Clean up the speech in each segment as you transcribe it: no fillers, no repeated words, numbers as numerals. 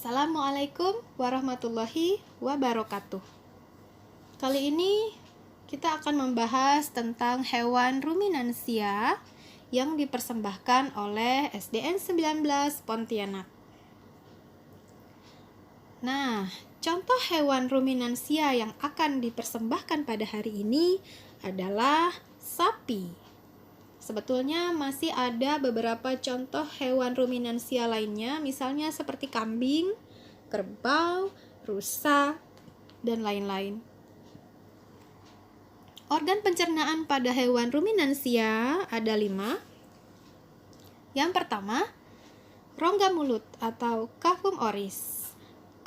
Assalamualaikum warahmatullahi wabarakatuh. Kali ini kita akan membahas tentang hewan ruminansia yang dipersembahkan oleh SDN 19 Pontianak. Nah, contoh hewan ruminansia yang akan dipersembahkan pada hari ini adalah sapi. Sebetulnya masih ada beberapa contoh hewan ruminansia lainnya, misalnya seperti kambing, kerbau, rusa, dan lain-lain. Organ pencernaan pada hewan ruminansia ada 5. Yang pertama, rongga mulut atau cavum oris.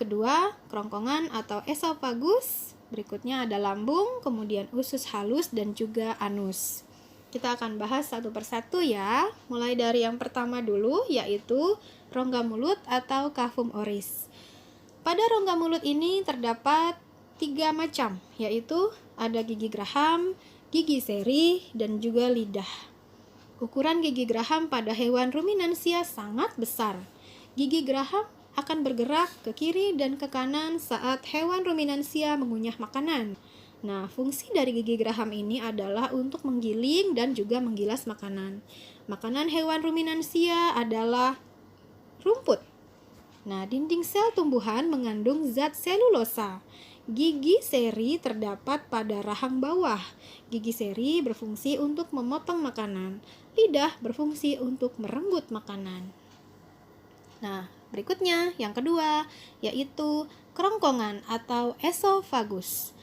Kedua, kerongkongan atau esophagus. Berikutnya ada lambung, kemudian usus halus, dan juga anus. Kita akan bahas satu persatu ya. Mulai dari yang pertama dulu, yaitu rongga mulut atau cavum oris. Pada rongga mulut ini terdapat 3 macam, yaitu ada gigi geraham, gigi seri, dan juga lidah. Ukuran gigi geraham pada hewan ruminansia sangat besar. Gigi geraham akan bergerak ke kiri dan ke kanan saat hewan ruminansia mengunyah makanan. Nah, fungsi dari gigi geraham ini adalah untuk menggiling dan juga menggilas makanan. Makanan hewan ruminansia adalah rumput. Nah, dinding sel tumbuhan mengandung zat selulosa. Gigi seri terdapat pada rahang bawah. Gigi seri berfungsi untuk memotong makanan. Lidah berfungsi untuk merenggut makanan. Nah, berikutnya yang kedua, yaitu kerongkongan atau esophagus.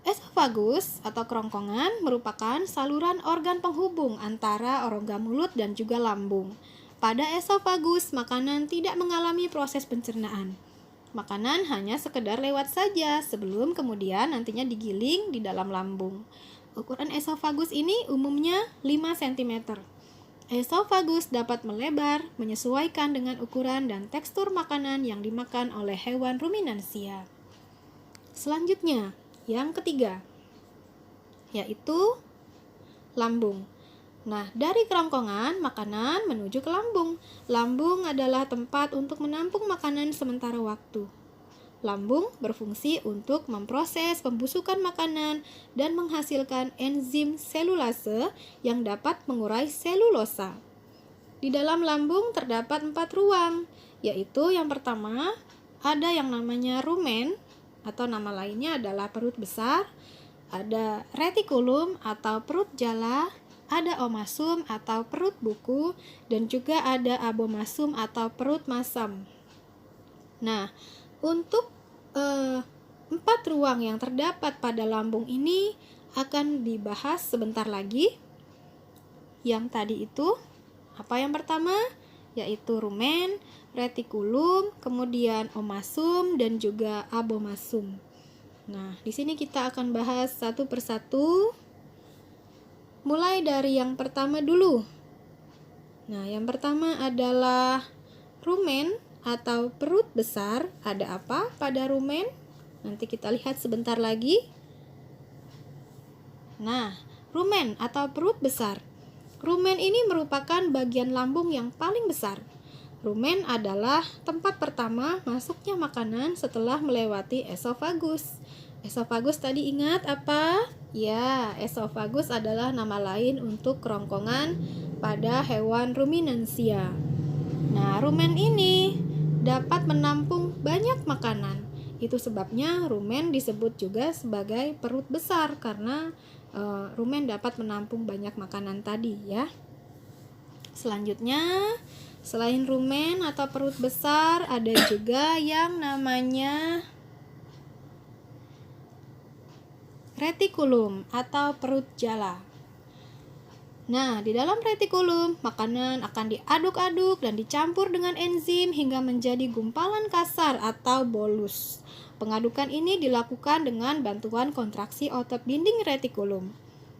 Esophagus atau kerongkongan merupakan saluran organ penghubung antara rongga mulut dan juga lambung. Pada esophagus, makanan tidak mengalami proses pencernaan. Makanan hanya sekedar lewat saja sebelum kemudian nantinya digiling di dalam lambung. Ukuran esophagus ini umumnya 5 cm. Esophagus dapat melebar menyesuaikan dengan ukuran dan tekstur makanan yang dimakan oleh hewan ruminansia. Selanjutnya, yang ketiga, yaitu lambung. Nah, dari kerongkongan, makanan menuju ke lambung. Lambung adalah tempat untuk menampung makanan sementara waktu. Lambung berfungsi untuk memproses pembusukan makanan dan menghasilkan enzim selulase yang dapat mengurai selulosa. Di dalam lambung terdapat 4 ruang, yaitu yang pertama, ada yang namanya rumen, atau nama lainnya adalah perut besar, ada retikulum atau perut jala, ada omasum atau perut buku, dan juga ada abomasum atau perut masam. Nah, untuk 4 ruang yang terdapat pada lambung ini akan dibahas sebentar lagi. Yang tadi itu, apa yang pertama? Yaitu rumen, retikulum, kemudian omasum, dan juga abomasum. Nah, di sini kita akan bahas satu persatu. Mulai dari yang pertama dulu. Nah, yang pertama adalah rumen atau perut besar. Ada apa pada rumen? Nanti kita lihat sebentar lagi. Nah, rumen atau perut besar. Rumen ini merupakan bagian lambung yang paling besar. Rumen adalah tempat pertama masuknya makanan setelah melewati esophagus. Esophagus tadi ingat apa? Ya, esophagus adalah nama lain untuk kerongkongan pada hewan ruminansia. Nah, rumen ini dapat menampung banyak makanan. Itu sebabnya rumen disebut juga sebagai perut besar karena rumen dapat menampung banyak makanan tadi ya. Selanjutnya, selain rumen atau perut besar, ada juga yang namanya retikulum atau perut jala. Nah, di dalam retikulum, makanan akan diaduk-aduk dan dicampur dengan enzim hingga menjadi gumpalan kasar atau bolus. Pengadukan ini dilakukan dengan bantuan kontraksi otot dinding retikulum.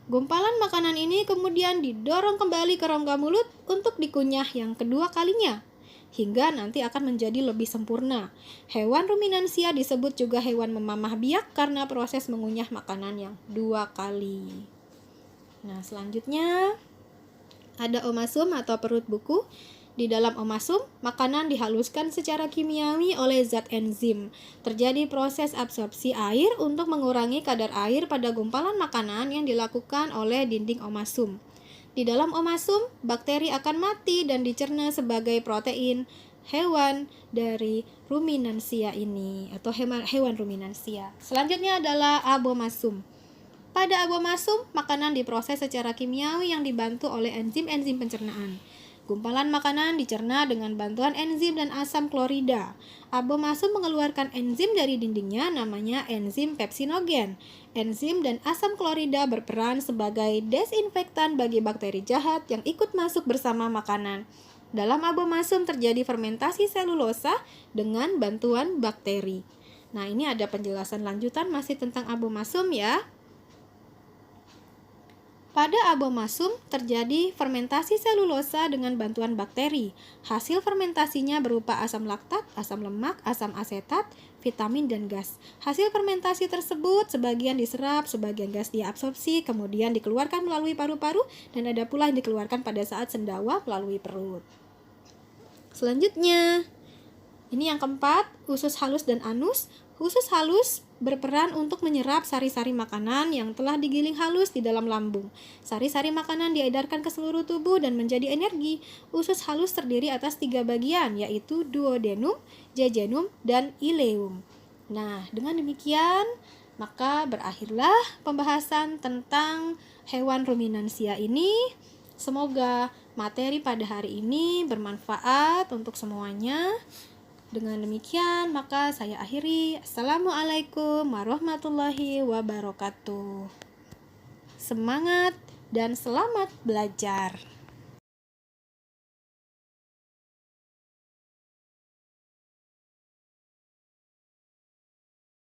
Gumpalan makanan ini kemudian didorong kembali ke rongga mulut untuk dikunyah yang kedua kalinya, hingga nanti akan menjadi lebih sempurna. Hewan ruminansia disebut juga hewan memamah biak karena proses mengunyah makanan yang 2 kali. Nah, selanjutnya ada omasum atau perut buku. Di dalam omasum, makanan dihaluskan secara kimiawi oleh zat enzim. Terjadi proses absorpsi air untuk mengurangi kadar air pada gumpalan makanan yang dilakukan oleh dinding omasum. Di dalam omasum, bakteri akan mati dan dicerna sebagai protein hewan dari ruminansia ini atau hewan ruminansia. Selanjutnya adalah abomasum. Pada abomasum, makanan diproses secara kimiawi yang dibantu oleh enzim-enzim pencernaan. Gumpalan makanan dicerna dengan bantuan enzim dan asam klorida. Abomasum mengeluarkan enzim dari dindingnya namanya enzim pepsinogen. Enzim dan asam klorida berperan sebagai desinfektan bagi bakteri jahat yang ikut masuk bersama makanan. Dalam abomasum terjadi fermentasi selulosa dengan bantuan bakteri. Nah, ini ada penjelasan lanjutan masih tentang abomasum ya. Pada abomasum terjadi fermentasi selulosa dengan bantuan bakteri. Hasil fermentasinya berupa asam laktat, asam lemak, asam asetat, vitamin, dan gas. Hasil fermentasi tersebut sebagian diserap, sebagian gas diabsorpsi, kemudian dikeluarkan melalui paru-paru, dan ada pula yang dikeluarkan pada saat sendawa melalui perut. Selanjutnya, ini yang keempat, usus halus dan anus. Usus halus berperan untuk menyerap sari-sari makanan yang telah digiling halus di dalam lambung. Sari-sari makanan diedarkan ke seluruh tubuh dan menjadi energi. Usus halus terdiri atas 3 bagian, yaitu duodenum, jejunum, dan ileum. Nah, dengan demikian, maka berakhirlah pembahasan tentang hewan ruminansia ini. Semoga materi pada hari ini bermanfaat untuk semuanya. Dengan demikian, maka saya akhiri. Assalamualaikum warahmatullahi wabarakatuh. Semangat dan selamat belajar.